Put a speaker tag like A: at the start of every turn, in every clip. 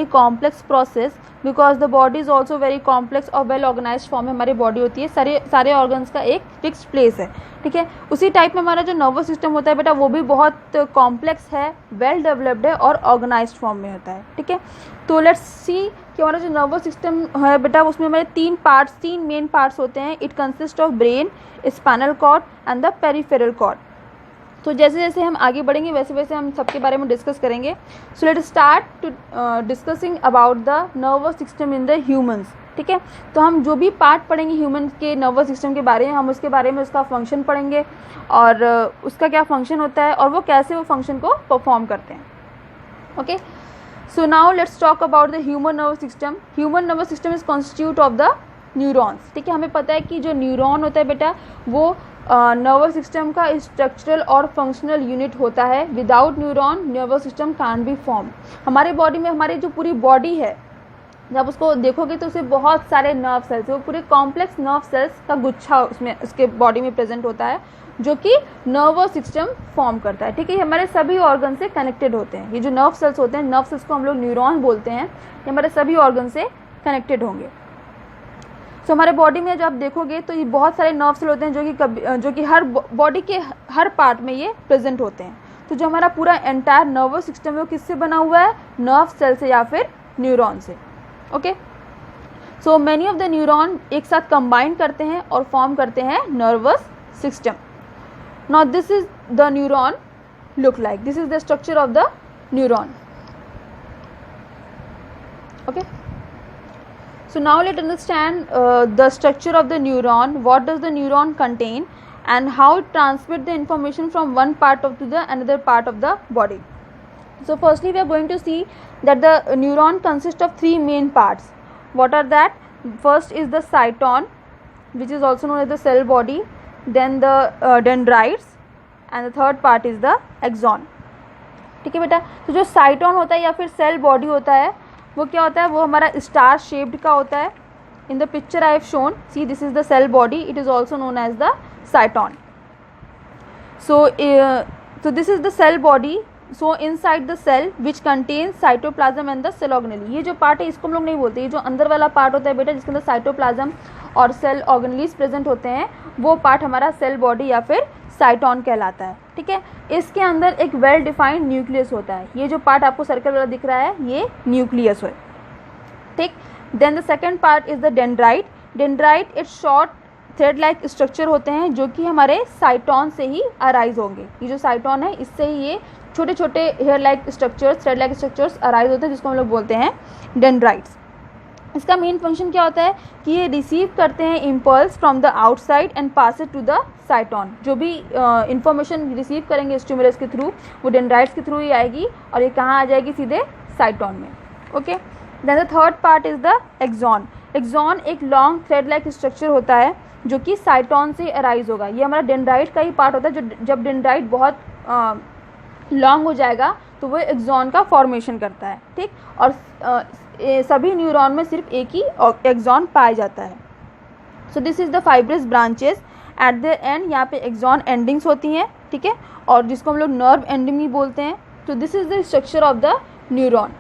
A: Very complex process because the body is also very complex और well organise form में हमारी body होती है, सारे ऑर्गन्स का एक फिक्स्ड प्लेस है, ठीक है। उसी टाइप में हमारा जो नर्वस सिस्टम होता है बेटा वो भी बहुत कॉम्प्लेक्स है, वेल डेवलप्ड है और ऑर्गेनाइज्ड फॉर्म में होता है, ठीक है। तो लेट्स सी कि हमारा जो नर्वस सिस्टम है बेटा उसमें हमारे तीन मेन पार्ट्स होते हैं। It consist of brain, spinal cord and the peripheral cord. तो जैसे जैसे हम आगे बढ़ेंगे वैसे वैसे हम सबके बारे में डिस्कस करेंगे। So let start to discussing about the nervous system in the humans, ठीक है। तो हम जो भी पार्ट पढ़ेंगे ह्यूमन के नर्वस सिस्टम के बारे में, हम उसके बारे में उसका फंक्शन पढ़ेंगे और उसका क्या फंक्शन होता है और वो कैसे वो फंक्शन को परफॉर्म करते हैं, okay. So now let's talk about the human nervous system. Human nervous system is constitute of the neurons, ठीक है। हमें पता है कि जो न्यूरॉन होता है बेटा वो नर्वस सिस्टम का स्ट्रक्चरल और फंक्शनल यूनिट होता है। Without neuron nervous system can be form. हमारे बॉडी में हमारी जो पूरी बॉडी है जब उसको देखोगे तो उसे बहुत सारे नर्व सेल्स, वो पूरे कॉम्प्लेक्स नर्व सेल्स का गुच्छा उसमें उसके बॉडी में प्रेजेंट होता है जो कि नर्वस सिस्टम फॉर्म करता है, ठीक है। ये हमारे सभी ऑर्गन से कनेक्टेड होते हैं। ये जो नर्व सेल्स होते हैं, नर्व सेल्स को हम लोग न्यूरॉन बोलते हैं, ये हमारे सभी ऑर्गन से कनेक्टेड होंगे। सो हमारे बॉडी में जब आप देखोगे तो ये बहुत सारे नर्व सेल होते हैं जो कि हर बॉडी के हर पार्ट में ये प्रेजेंट होते हैं। तो जो हमारा पूरा एंटायर नर्वस सिस्टम है वो किससे बना हुआ है? नर्व सेल से या फिर न्यूरॉन से, okay. So many of the neuron एक साथ कंबाइन करते हैं और फॉर्म करते हैं nervous system. Now this is the neuron look like, this is the structure of the neuron, okay. So now let's understand the structure of the neuron. What does the neuron contain and how it transmits the information from one part of to the another part of the body. So firstly we are going to see that the neuron consists of three main parts. What are that? First is the cyton, which is also known as the cell body, then the dendrites and the third part is the axon. ठीक है बेटा। तो जो cyton होता है या फिर cell body होता है वो क्या होता है? वो हमारा स्टार शेप्ड का होता है। In the picture I have shown, see this is the cell body, it is also known as the cyton. So this is the cell body. So inside the cell which contain cytoplasm and the cell organelle. ये जो part है इसको हम लोग नहीं बोलते, ये जो अंदर वाला पार्ट होता है बेटा जिसके अंदर साइटोप्लाज्म और सेल ऑर्गेनेलीज प्रेजेंट होते हैं वो पार्ट हमारा सेल बॉडी या फिर साइटॉन कहलाता है, ठीक है। इसके अंदर एक वेल डिफाइंड न्यूक्लियस होता है। ये जो पार्ट आपको सर्कल वाला दिख रहा है ये न्यूक्लियस है, ठीक। Then the second part is the dendrite. Dendrite it short thread like structure होते हैं जो कि हमारे साइटॉन से ही अराइज होंगे। ये जो साइटॉन है इससे ही ये छोटे छोटे hair like structures, thread like structures arise होते हैं जिसको हम लोग बोलते हैं डेंड्राइट्स। इसका मेन फंक्शन क्या होता है कि ये रिसीव करते हैं impulse from the outside and pass it to the cyton. जो भी इंफॉर्मेशन रिसीव करेंगे स्टिमुलस के थ्रू वो डेंड्राइट्स के थ्रू ही आएगी और ये कहाँ आ जाएगी? सीधे साइटॉन में, okay. Then the third part is the axon. Axon एक लॉन्ग थ्रेड लाइक स्ट्रक्चर होता है जो कि साइटॉन से अराइज होगा। ये हमारा डेंड्राइट का ही पार्ट होता है। जो जब डेंड्राइट बहुत लॉन्ग हो जाएगा तो वो एक्सॉन का फॉर्मेशन करता है, ठीक। और सभी न्यूरॉन में सिर्फ एक ही एक्सॉन पाया जाता है। सो this is the fibrous branches at the end. यहाँ पे एक्सॉन एंडिंग्स होती हैं, ठीक है, और जिसको हम लोग नर्व एंडिंग भी बोलते हैं। तो this is the structure of the neuron.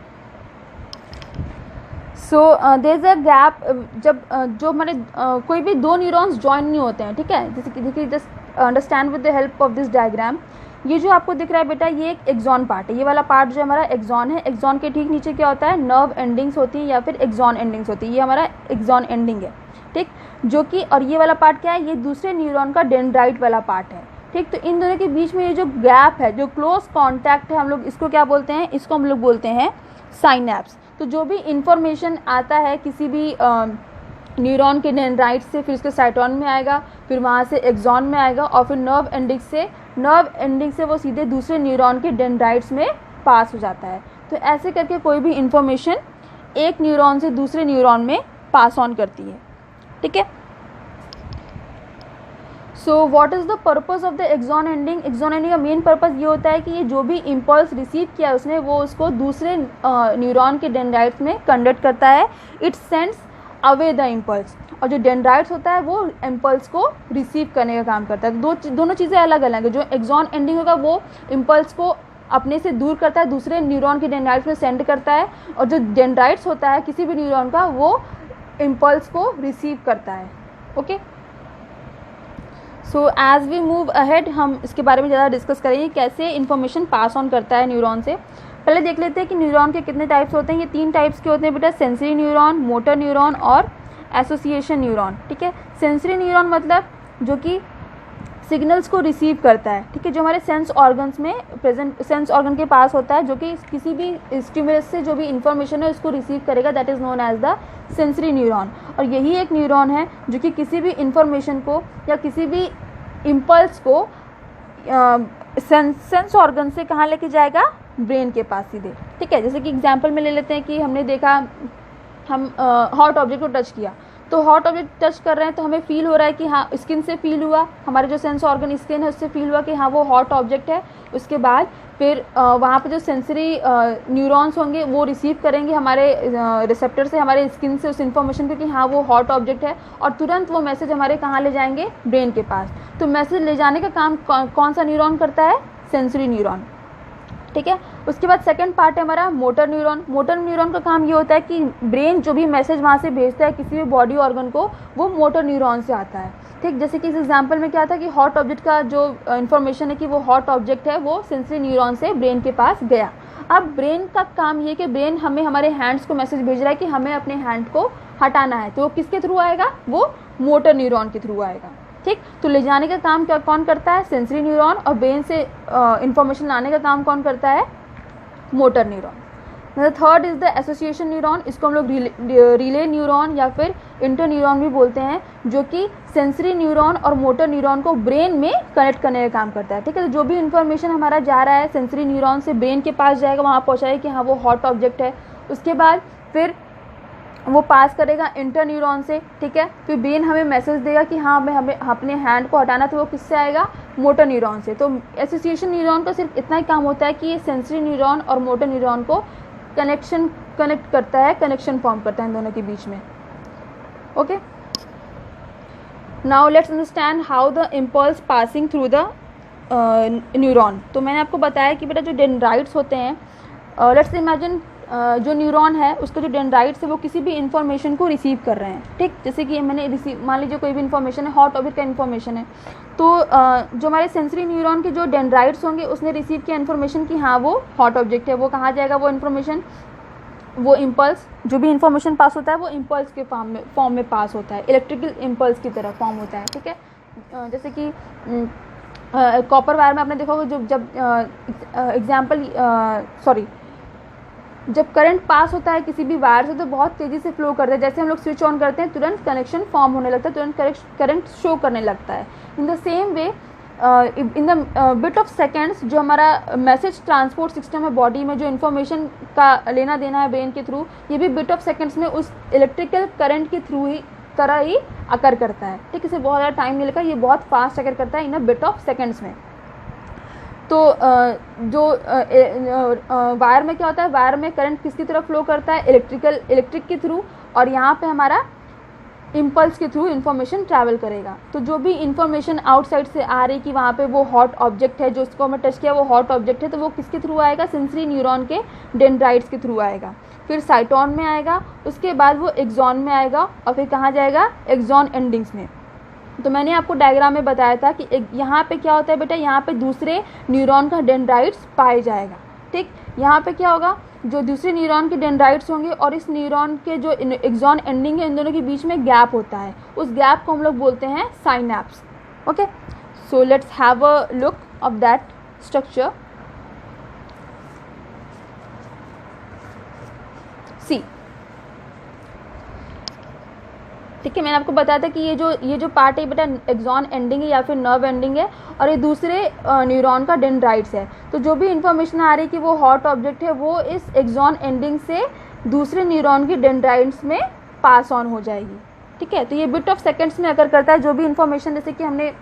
A: So there is a gap जब जो हमारे कोई भी दो न्यूरॉन्स ज्वाइन नहीं होते हैं, ठीक है। जैसे कि देखिए just understand with the help of this diagram. ये जो आपको दिख रहा है बेटा ये एक एक्सॉन पार्ट है। ये वाला पार्ट जो हमारा एक्सॉन है, एक्सॉन के ठीक नीचे क्या होता है? नर्व एंडिंग्स होती हैं या फिर एक्सॉन एंडिंग्स होती है। ये हमारा एक्सॉन एंडिंग है, ठीक। जो कि और ये वाला पार्ट क्या है? ये दूसरे न्यूरॉन का डेंड्राइट वाला पार्ट है, ठीक। तो इन दोनों के बीच में ये जो गैप है, जो क्लोज कॉन्टैक्ट है, हम लोग इसको क्या बोलते हैं? इसको हम लोग बोलते हैं साइनैप्स। तो जो भी इंफॉर्मेशन आता है किसी भी न्यूरॉन के डेंड्राइट से फिर उसके साइटॉन में आएगा, फिर वहाँ से एक्सॉन में आएगा और फिर नर्व एंडिंग से वो सीधे दूसरे न्यूरॉन के डेंड्राइट्स में पास हो जाता है। तो ऐसे करके कोई भी इंफॉर्मेशन एक न्यूरॉन से दूसरे न्यूरॉन में पास ऑन करती है, ठीक है। So what is the purpose of the axon ending? Axon ending का मेन पर्पस ये होता है कि ये जो भी इम्पल्स रिसीव किया उसने वो उसको दूसरे न्यूरॉन के डेंड्राइट्स में कंडक्ट करता है। It sends away the impulse. और जो डेंड्राइट्स होता है वो इम्पल्स को रिसीव करने का काम करता है। दोनों चीज़ें अलग अलग है। जो एक्सॉन एंडिंग होगा वो इम्पल्स को अपने से दूर करता है, दूसरे न्यूरॉन के डेंड्राइट्स में सेंड करता है, और जो डेंड्राइट्स होता है किसी भी न्यूरॉन का वो इम्पल्स को रिसीव करता है। Okay, so as we move ahead हम इसके बारे में ज़्यादा डिस्कस करेंगे कैसे इन्फॉर्मेशन पास ऑन करता है न्यूरॉन से। पहले देख लेते हैं कि न्यूरॉन के कितने टाइप्स होते हैं। ये 3 टाइप्स के होते हैं बेटा, सेंसरी न्यूरॉन, मोटर न्यूरॉन और एसोसिएशन न्यूरॉन। ठीक है, सेंसरी न्यूरॉन मतलब जो कि सिग्नल्स को रिसीव करता है, ठीक है, जो हमारे सेंस ऑर्गन्स में प्रेजेंट, सेंस ऑर्गन के पास होता है, जो कि किसी भी स्टिमुलस से जो भी इंफॉर्मेशन है उसको रिसीव करेगा, that is known as the sensory neuron. और यही एक न्यूरॉन है जो कि किसी भी इंफॉर्मेशन को या किसी भी इम्पल्स को सेंस ऑर्गन से कहाँ लेके जाएगा, ब्रेन के पास सीधे। ठीक है, जैसे कि एग्जांपल में ले लेते हैं कि हमने देखा, हम हॉट ऑब्जेक्ट को टच किया, तो हॉट ऑब्जेक्ट टच कर रहे हैं तो हमें फील हो रहा है कि हाँ, स्किन से फील हुआ, हमारे जो सेंस ऑर्गन स्किन है उससे फील हुआ कि हाँ वो हॉट ऑब्जेक्ट है। उसके बाद फिर वहाँ पे जो सेंसरी न्यूरॉन्स होंगे वो रिसीव करेंगे हमारे रिसेप्टर से, हमारे स्किन से उस इन्फॉर्मेशन को कि हाँ वो हॉट ऑब्जेक्ट है, और तुरंत वो मैसेज हमारे कहाँ ले जाएंगे, ब्रेन के पास। तो मैसेज ले जाने का काम कौन सा न्यूरॉन करता है, सेंसरी न्यूरॉन। ठीक है, उसके बाद सेकंड पार्ट है हमारा मोटर न्यूरॉन। मोटर न्यूरॉन का काम ये होता है कि ब्रेन जो भी मैसेज वहाँ से भेजता है किसी भी बॉडी ऑर्गन को, वो मोटर न्यूरॉन से आता है। ठीक, जैसे कि इस एग्जांपल में क्या था कि हॉट ऑब्जेक्ट का जो इन्फॉर्मेशन है कि वो हॉट ऑब्जेक्ट है, वो सेंसरी न्यूरॉन से ब्रेन के पास गया। अब ब्रेन का काम ये कि ब्रेन हमें हमारे हैंड्स को मैसेज भेज रहा है कि हमें अपने हैंड को हटाना है, तो वो किसके थ्रू आएगा, वो मोटर न्यूरॉन के थ्रू आएगा। ठीक, तो ले जाने का काम क्या कौन करता है, सेंसरी न्यूरॉन, और ब्रेन से इंफॉर्मेशन लाने का काम कौन करता है, motor neuron. Third is the association neuron, इसको हम लोग रिले न्यूरॉन या फिर इंटर न्यूरॉन भी बोलते हैं, जो कि सेंसरी न्यूरॉन और मोटर न्यूरॉन को ब्रेन में कनेक्ट करने का काम करता है। ठीक है, तो जो भी इन्फॉर्मेशन हमारा जा रहा है सेंसरी न्यूरॉन से ब्रेन के पास जाएगा, वहाँ पहुँचाएगा कि हाँ वो हॉट ऑब्जेक्ट है। उसके बाद फिर वो पास करेगा इंटर न्यूरॉन से। ठीक है, फिर ब्रेन हमें मैसेज देगा कि हाँ हमें अपने हैंड को हटाना, तो वो किससे आएगा, मोटर न्यूरॉन से। तो एसोसिएशन न्यूरॉन का सिर्फ इतना ही काम होता है कि ये सेंसरी न्यूरॉन और मोटर न्यूरॉन को कनेक्ट करता है, कनेक्शन फॉर्म करता है इन दोनों के बीच में। Okay, now let's understand how the impulse passing through the neuron. तो मैंने आपको बताया कि बेटा जो डेंड्राइट्स होते हैं, लेट्स इमेजिन जो न्यूरॉन है उसका जो डेंड्राइट्स है वो किसी भी इन्फॉर्मेशन को रिसीव कर रहे हैं। ठीक, जैसे कि मैंने मान लीजिए कोई भी इन्फॉर्मेशन है, हॉट ऑब्जेक्ट का इन्फॉर्मेशन है, तो जो हमारे सेंसरी न्यूरॉन के जो डेंड्राइट्स होंगे उसने रिसीव किया इन्फॉर्मेशन कि हाँ वो हॉट ऑब्जेक्ट है। वो कहाँ जाएगा वो इन्फॉर्मेशन, वो इम्पल्स, जो भी इन्फॉर्मेशन पास होता है वो इम्पल्स के फॉर्म में पास होता है, इलेक्ट्रिकल इम्पल्स की तरह फॉर्म होता है। ठीक है, जैसे कि कॉपर वायर में आपने देखा होगा, जब करंट पास होता है किसी भी वायर से तो बहुत तेज़ी से फ्लो करता है। जैसे हम लोग स्विच ऑन करते हैं तुरंत कनेक्शन फॉर्म होने लगता है, तुरंत करंट शो करने लगता है। In the same way in the bit of seconds जो हमारा मैसेज ट्रांसपोर्ट सिस्टम है बॉडी में, जो इन्फॉर्मेशन का लेना देना है ब्रेन के थ्रू, ये भी बिट ऑफ सेकेंड्स में उस इलेक्ट्रिकल करंट के थ्रू ही तरह ही अकर करता है। ठीक, इसे बहुत ज़्यादा टाइम नहीं लगता, ये बहुत फास्ट अकर करता है इन अ बिट ऑफ सेकेंड्स में। तो जो वायर में क्या होता है, वायर में करंट किसकी तरफ फ्लो करता है, इलेक्ट्रिक के थ्रू, और यहाँ पे हमारा इम्पल्स के थ्रू इन्फॉर्मेशन ट्रैवल करेगा। तो जो भी इन्फॉर्मेशन आउटसाइड से आ रही कि वहाँ पे वो हॉट ऑब्जेक्ट है, जो उसको हमें टच किया वो हॉट ऑब्जेक्ट है, तो वो किसके थ्रू आएगा, सेंसरी न्यूरॉन के डेंड्राइट्स के थ्रू आएगा, फिर साइटोन में आएगा, उसके बाद वो एक्सॉन में आएगा, और फिर कहाँ जाएगा, एक्सॉन एंडिंग्स में। तो मैंने आपको डायग्राम में बताया था कि यहाँ पे क्या होता है बेटा, यहाँ पे दूसरे न्यूरॉन का डेंड्राइट्स पाए जाएगा। ठीक, यहाँ पे क्या होगा, जो दूसरे न्यूरॉन के डेंड्राइट्स होंगे और इस न्यूरॉन के जो एक्सॉन एंडिंग है, इन दोनों के बीच में गैप होता है, उस गैप को हम लोग बोलते हैं synapse. Okay, so let's have a look of that structure. See, ठीक है, मैंने आपको बताया था कि ये जो पार्ट है बेटा एक्सॉन एंडिंग है या फिर नर्व एंडिंग है, और ये दूसरे न्यूरॉन का डेंड्राइट्स है। तो जो भी इन्फॉर्मेशन आ रही है कि वो हॉट ऑब्जेक्ट है, वो इस एक्सॉन एंडिंग से दूसरे न्यूरॉन की डेंड्राइट्स में पास ऑन हो जाएगी। ठीक है, तो ये बिट ऑफ सेकेंड्स में अकर करता है। जो भी इन्फॉर्मेशन, जैसे कि हमने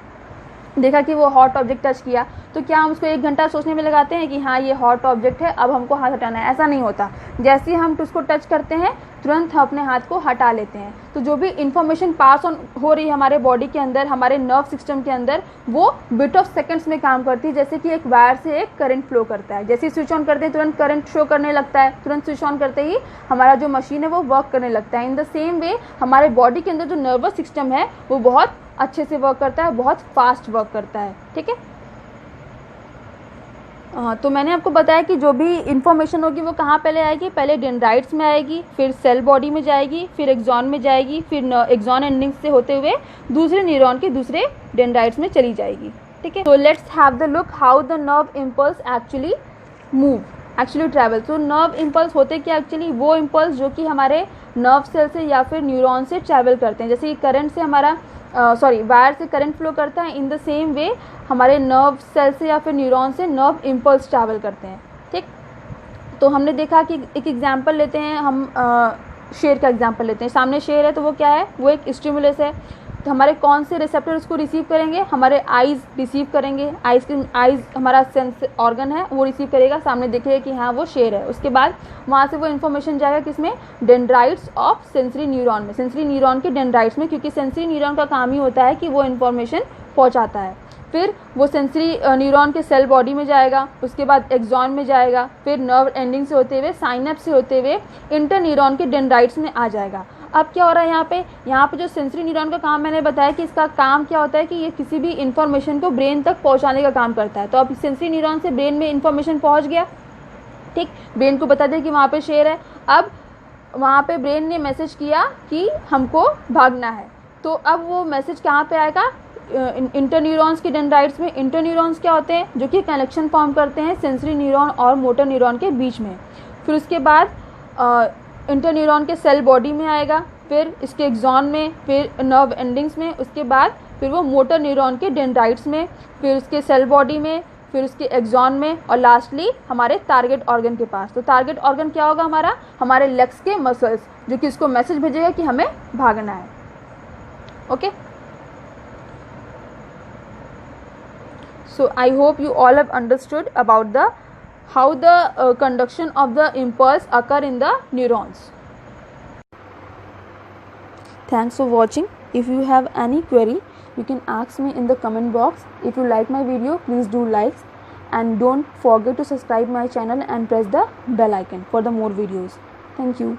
A: देखा कि वो हॉट ऑब्जेक्ट टच किया, तो क्या हम उसको 1 घंटा सोचने में लगाते हैं कि हाँ ये हॉट ऑब्जेक्ट है, अब हमको हाथ हटाना है? ऐसा नहीं होता। जैसे ही हम उसको टच करते हैं तुरंत हम अपने हाथ को हटा लेते हैं। तो जो भी इंफॉर्मेशन पास ऑन हो रही है हमारे बॉडी के अंदर, हमारे नर्व सिस्टम के अंदर, वो बिट ऑफ सेकंड्स में काम करती है। जैसे कि एक वायर से एक करंट फ्लो करता है, जैसे ही स्विच ऑन करते हैं तुरंत करंट शो करने लगता है, तुरंत स्विच ऑन करते ही हमारा जो मशीन है वो वर्क करने लगता है। इन द सेम वे हमारे बॉडी के अंदर जो नर्वस सिस्टम है वो बहुत अच्छे से वर्क करता है, बहुत फास्ट वर्क करता है। ठीक है, तो मैंने आपको बताया कि जो भी इंफॉर्मेशन होगी वो कहाँ पहले आएगी, पहले डेंड्राइट्स में आएगी, फिर सेल बॉडी में जाएगी, फिर एक्सॉन में जाएगी, फिर एक्सॉन एंडिंग से होते हुए दूसरे न्यूरॉन के दूसरे डेंड्राइट्स में चली जाएगी। ठीक है, तो let's have the look how the nerve impulse actually move, actually travel. तो नर्व इम्पल्स होते क्या एक्चुअली, वो इम्पल्स जो कि हमारे नर्व सेल से या फिर न्यूरॉन से ट्रैवल करते हैं। जैसे कि करंट से हमारा वायर से करंट फ्लो करता है, इन द सेम वे हमारे नर्व सेल से या फिर न्यूरॉन से नर्व इम्पल्स ट्रैवल करते हैं। ठीक, तो हमने देखा कि एक एग्जांपल लेते हैं हम, शेर का एग्जांपल लेते हैं। सामने शेर है तो वो क्या है, वो एक स्टिमुलस है। तो हमारे कौन से रिसेप्टर उसको रिसीव करेंगे, हमारे आइज़ रिसीव करेंगे। आइज़ हमारा सेंस ऑर्गन है, वो रिसीव करेगा, सामने देखेगा कि हाँ वो शेर है। उसके बाद वहाँ से वो इन्फॉर्मेशन जाएगा किसमें, डेंड्राइट्स ऑफ सेंसरी न्यूरॉन में, सेंसरी न्यूरॉन के डेंड्राइट्स में, क्योंकि सेंसरी न्यूरॉन का काम ही होता है कि वो इन्फॉर्मेशन पहुँचाता है। फिर वो सेंसरी न्यूरॉन के सेल बॉडी में जाएगा, उसके बाद एक्सॉन में जाएगा, फिर नर्व एंडिंग से होते हुए, साइनेप्स से होते हुए इंटर न्यूरॉन के डेंड्राइट्स में आ जाएगा। अब क्या हो रहा है यहाँ पे जो सेंसरी न्यूरॉन का काम मैंने बताया कि इसका काम क्या होता है कि ये किसी भी इन्फॉर्मेशन को ब्रेन तक पहुँचाने का काम करता है। तो अब सेंसरी न्यूरॉन से ब्रेन में इन्फॉर्मेशन पहुँच गया, ठीक, ब्रेन को बता दें कि वहाँ पे शेर है। अब वहाँ पे ब्रेन ने मैसेज किया कि हमको भागना है, तो अब वो मैसेज कहाँ पे आएगा, इंटरन्यूरॉन्स के डेंड्राइट्स में। इंटरन्यूरॉन्स क्या होते हैं, जो कि कनेक्शन फॉर्म करते हैं सेंसरी न्यूरॉन और मोटर न्यूरॉन के बीच में। फिर उसके बाद इंटरन्यूरॉन के सेल बॉडी में आएगा, फिर इसके एक्सॉन में, फिर नर्व एंडिंग्स में, उसके बाद फिर वो मोटर न्यूरॉन के डेंड्राइट्स में, फिर उसके सेल बॉडी में, फिर उसके एक्सॉन में, और लास्टली हमारे टारगेट ऑर्गन के पास। तो टारगेट ऑर्गन क्या होगा हमारा, हमारे लेग्स के मसल्स, जो कि इसको मैसेज भेजेगा कि हमें भागना है। Okay, so I hope you all have understood about the how the conduction of the impulse occur in the neurons. Thanks for watching. If you have any query, you can ask me in the comment box. If you like my video, please do like and don't forget to subscribe my channel and press the bell icon for the more videos. Thank you.